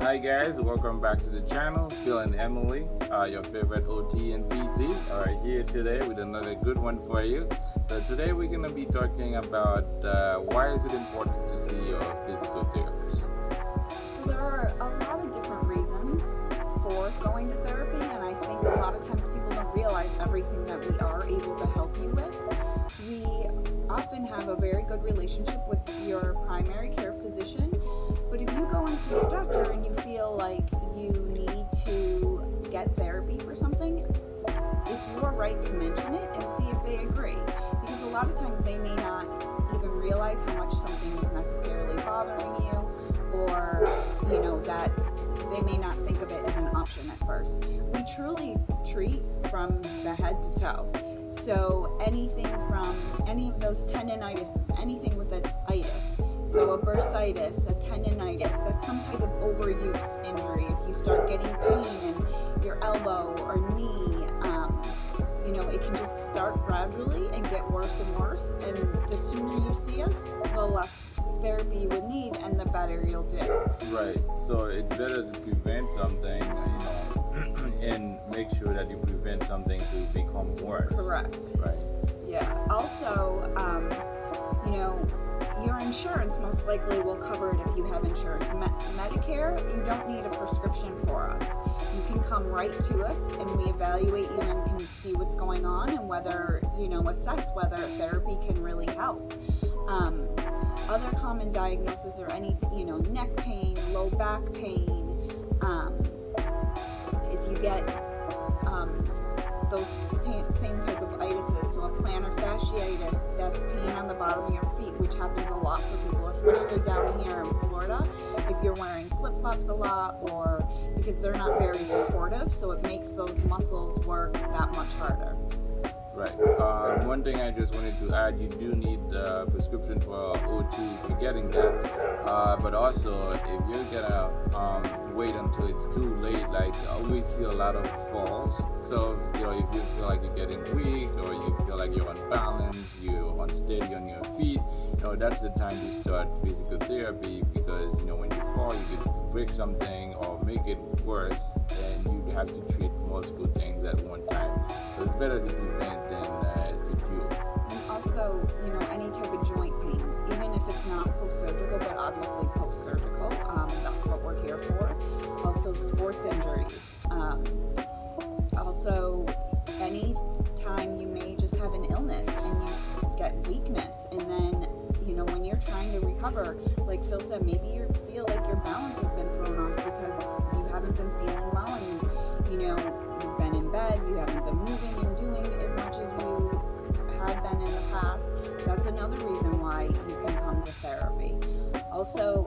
Hi guys, welcome back to the channel. Phil and Emily, your favorite OT and PT, are here today with another good one for you. So today we're going to be talking about why is it important to see your physical therapist. So there are a lot of different reasons for going to therapy, and I think a lot of times people don't realize everything that we are able to help you with. We often have a very good relationship with your primary care physician, but if you go and see your doctor and you feel like you need to get therapy for something, it's your right to mention it and see if they agree, because a lot of times they may not even realize how much something is necessarily bothering you, or that they may not think of it as an option at first. We truly treat from the head to toe. So anything from any of those tendinitis, anything with an itis, so a bursitis, a tendinitis, that's some type of overuse injury. If you start getting pain in your elbow or knee, it can just start gradually and get worse and worse. And the sooner you see us, the less therapy you would need and the better you'll do. Right. So it's better to prevent something, and make sure that you prevent something to become worse. Correct. Right. Yeah. Also, your insurance most likely will cover it if you have insurance. Medicare, you don't need a prescription for us. You can come right to us and we evaluate you and can see what's going on and whether, assess whether therapy can really help. Other common diagnoses are anything, neck pain, low back pain. If you get those same type of itises, so a plantar fasciitis, that's pain on the bottom of your feet, which happens a lot for people, especially down here in Florida, if you're wearing flip-flops a lot, or because they're not very supportive, so it makes those muscles work that much harder. Right. One thing I just wanted to add, you do need a prescription for OT if you're getting that. But also, if you're gonna wait until it's too late, like I always see a lot of falls. So, if you feel like you're getting weak or you feel like you're unbalanced, you're unsteady on your feet, that's the time to start physical therapy, because, when you fall, you could break something or make it worse, and you have to treat multiple things at one time. So it's better to prevent than to cure. And also, any type of joint pain, even if it's not post-surgical, but obviously post-surgical, that's what we're here for. Also, sports injuries. Also, any time you may just have an illness and you get weakness, and then, when you're trying to recover, like Phil said, maybe you feel like your balance has been thrown off because you haven't been feeling well, and you've been in bed, you haven't been moving and doing as much as you had been in the past. That's another reason why you can come to therapy. Also,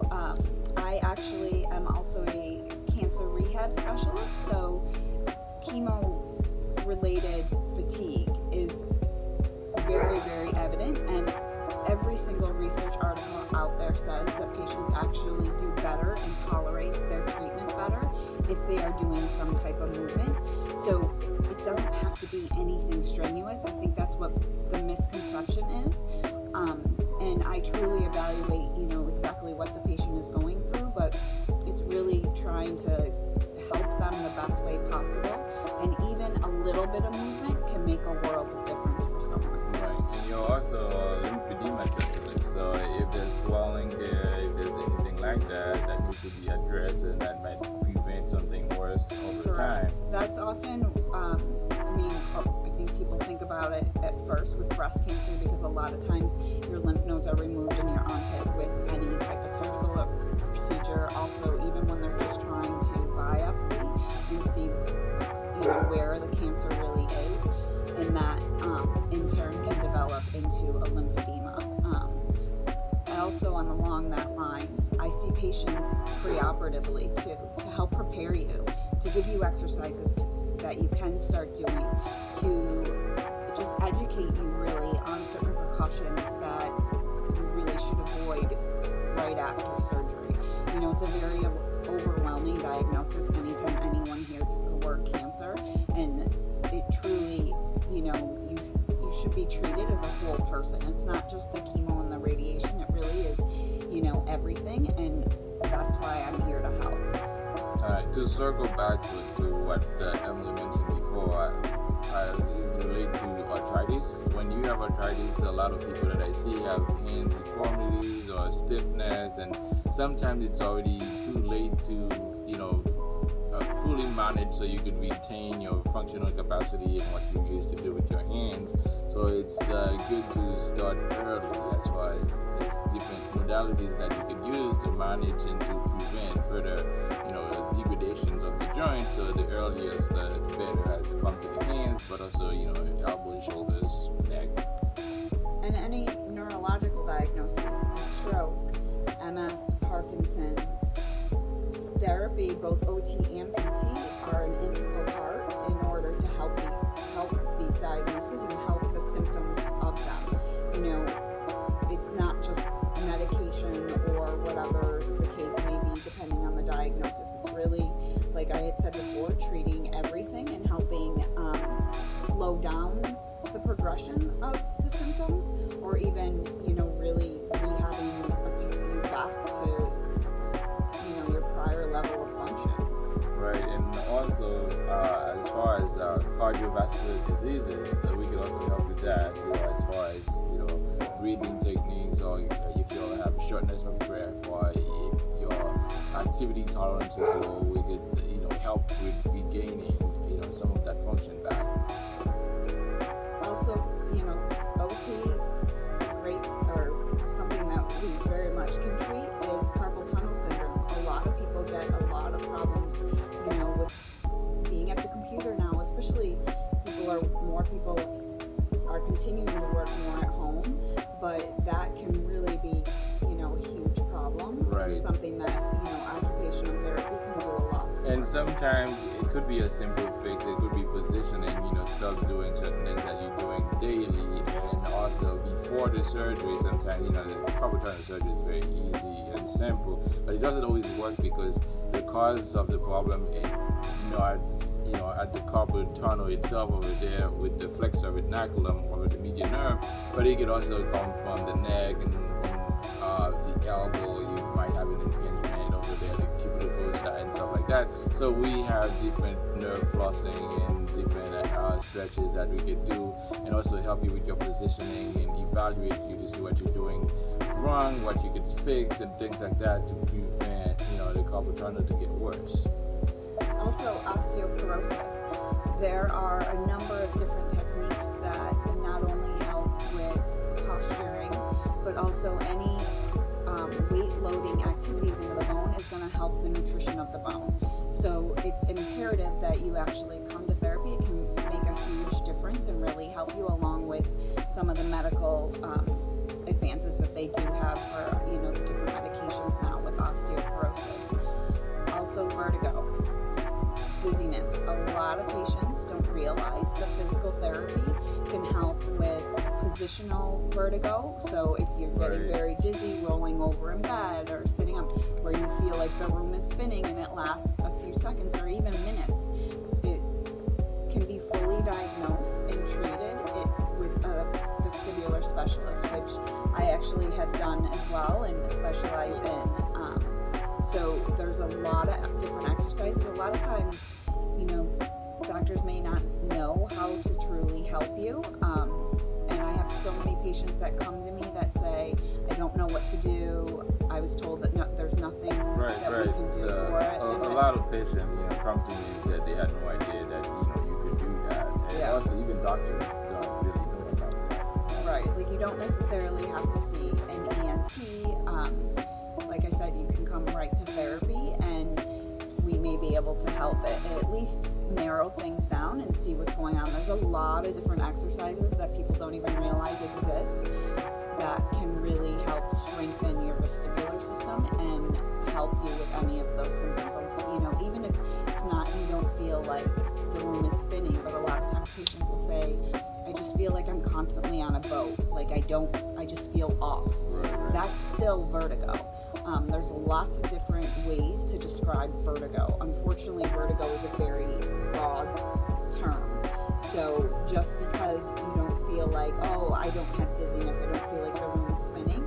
I actually am also a cancer rehab specialist, so chemo-related fatigue is very, very evident, and every single research article out there says that patients actually do better and tolerate their treatment better if they are doing some type of movement. So it doesn't have to be anything strenuous. I think that's what the misconception is. And I truly evaluate, exactly what the patient is going through, but it's really trying to help them the best way possible. And even a little bit of movement can make a world of difference for someone. Right. And you're also a lymphedema specialist. So if there's swelling there, if there's anything like that needs to be addressed, and that might prevent something worse over time. That's often, I think people think about it at first with breast cancer, because a lot of times your lymph nodes are removed in your armpit with any type of surgical procedure. Also, even when they're just trying to biopsy and see, where the cancer really is, and that in turn can develop into a lymphedema. Also, along that lines, I see patients preoperatively too, to help prepare you, to give you exercises that you can start doing, to just educate you really on certain precautions that you really should avoid right after surgery. It's a very overwhelming diagnosis anytime anyone hears the word cancer, and it truly, you should be treated as a whole person. It's not just the chemo and the radiation, it really is, everything, and that's why I'm here to help. to circle back to what Emily mentioned before, as is related to arthritis. When you have arthritis, a lot of people that I see have hand deformities or stiffness, and sometimes it's already too late to, fully manage so you could retain your functional capacity and what you used to do with your hands. So it's good to start early as far as there's different modalities that you can use to manage and to prevent further, degradations of the joint. So the earliest, the better as it comes to the hands, but also, elbows, shoulders, neck. And any neurological diagnosis, a stroke, MS, Parkinson's, therapy, both OT and PT, are an integral part in order to help these diagnoses and help the symptoms of them. It's not just medication or whatever the case may be, depending on the diagnosis. It's really, like I had said before, treating everything and helping slow down the progression of the symptoms, or even, really rehabbing you back to your prior level of function. Right, and also as far as cardiovascular diseases, we can also help with that. As far as breathing techniques, or if you have shortness of breath, or if your activity tolerance is low, we could help with regaining some of that function back. Also, OT, great, or something that we very much can treat is carpal tunnel syndrome. A lot of people get a lot of problems, with being at the computer now, especially more people are continuing to work more at home, but that can really be, a huge problem. Right. And something that, occupational therapy can do a lot for. And sometimes it could be a simple fix. It could be positioning, stop doing certain things that you're doing daily. And also before the surgery, sometimes, the carpal tunnel surgery is very easy and simple, but it doesn't always work because the cause of the problem at the carpal tunnel itself over there with the flexor retinaculum over the median nerve, but it could also come from the neck and from the elbow. You might have an impingement over there, the cubital fossa and stuff like that. So we have different nerve flossing and different stretches that we could do, and also help you with your positioning and evaluate you to see what you're doing wrong, what you could fix, and things like that to prevent the carpal tunnel to get worse. Also, osteoporosis. There are a number of different techniques that not only help with posturing, but also any weight loading activities into the bone is going to help the nutrition of the bone. So it's imperative that you actually come to therapy. It can make a huge difference and really help you, along with some of the medical advances that they do have for the different medications now with osteoporosis. Also, vertigo, dizziness. A lot of patients don't realize that physical therapy can help with positional vertigo. So if you're getting very dizzy, rolling over in bed or sitting up, where you feel like the room is spinning and it lasts a few seconds or even minutes, it can be fully diagnosed and treated with a vestibular specialist, which I actually have done as well and specialize in. So there's a lot of different exercises. A lot of times, doctors may not know how to truly help you. And I have so many patients that come to me that say, I don't know what to do. I was told that there's nothing that we can do for it. A lot of patients, come to me and said they had no idea that, you could do that. And also even doctors don't really know about that. Right, like you don't necessarily have to see an ENT. Like I said, you can come right to therapy and we may be able to help at least narrow things down and see what's going on. There's a lot of different exercises that people don't even realize exist that can really help strengthen your vestibular system and help you with any of those symptoms. Even if it's not, you don't feel like the room is spinning, but a lot of times patients will say, I just feel like I'm constantly on a boat. Like I just feel off. That's still vertigo. There's lots of different ways to describe vertigo. Unfortunately, vertigo is a very broad term. So just because you don't feel like, I don't have dizziness, I don't feel like the room is spinning,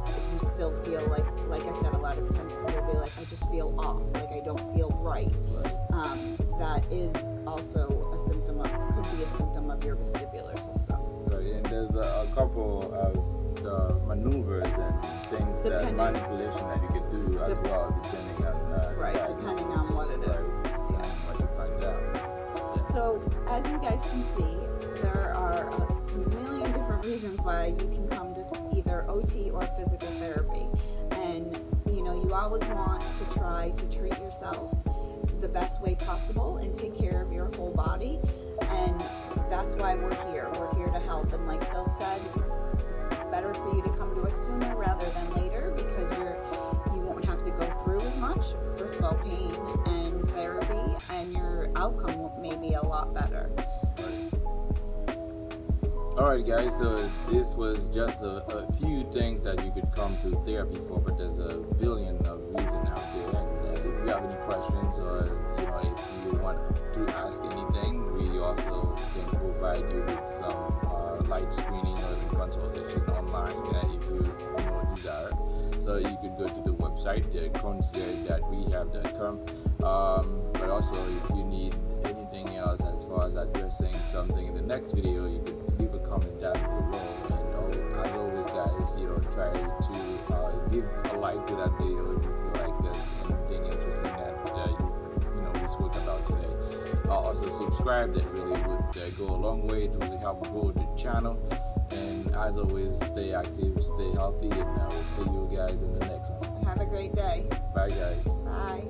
if you still still feel like I said, a lot of times people will be like, I just feel off, like I don't feel right. That is also a symptom of, could be a symptom of your vestibular system. Right, and there's a couple of maneuvers and things manipulation that you could do as well, depending on depending on what it is. Yeah, what you find out. Yeah. So as you guys can see, there are a million different reasons why you can come to either OT or physical therapy, and you always want to try to treat yourself the best way possible and take care of your whole body, and that's why we're here. We're here to help, and like Phil said, it's better for you to come to us sooner rather than later, because you won't have to go through as much, first of all, pain and therapy, and your outcome may be a lot better. Alright guys, so this was just a few things that you could come to therapy for, but there's a billion of reasons out there, and if you have any questions, or if you want to ask anything, we also can provide you with some light screening or even consultation online if you desire. So you could go to the website, concierge.rehab.com, but also if you need anything else as far as addressing something in the next video, you could leave a comment down below. And as always guys, try to give a like to that video if you feel like there's anything interesting that we spoke about today. Also subscribe, that really would go a long way to really help grow the channel. And as always, stay active, stay healthy, and I will see you guys in the next one. Have a great day. Bye guys. Bye.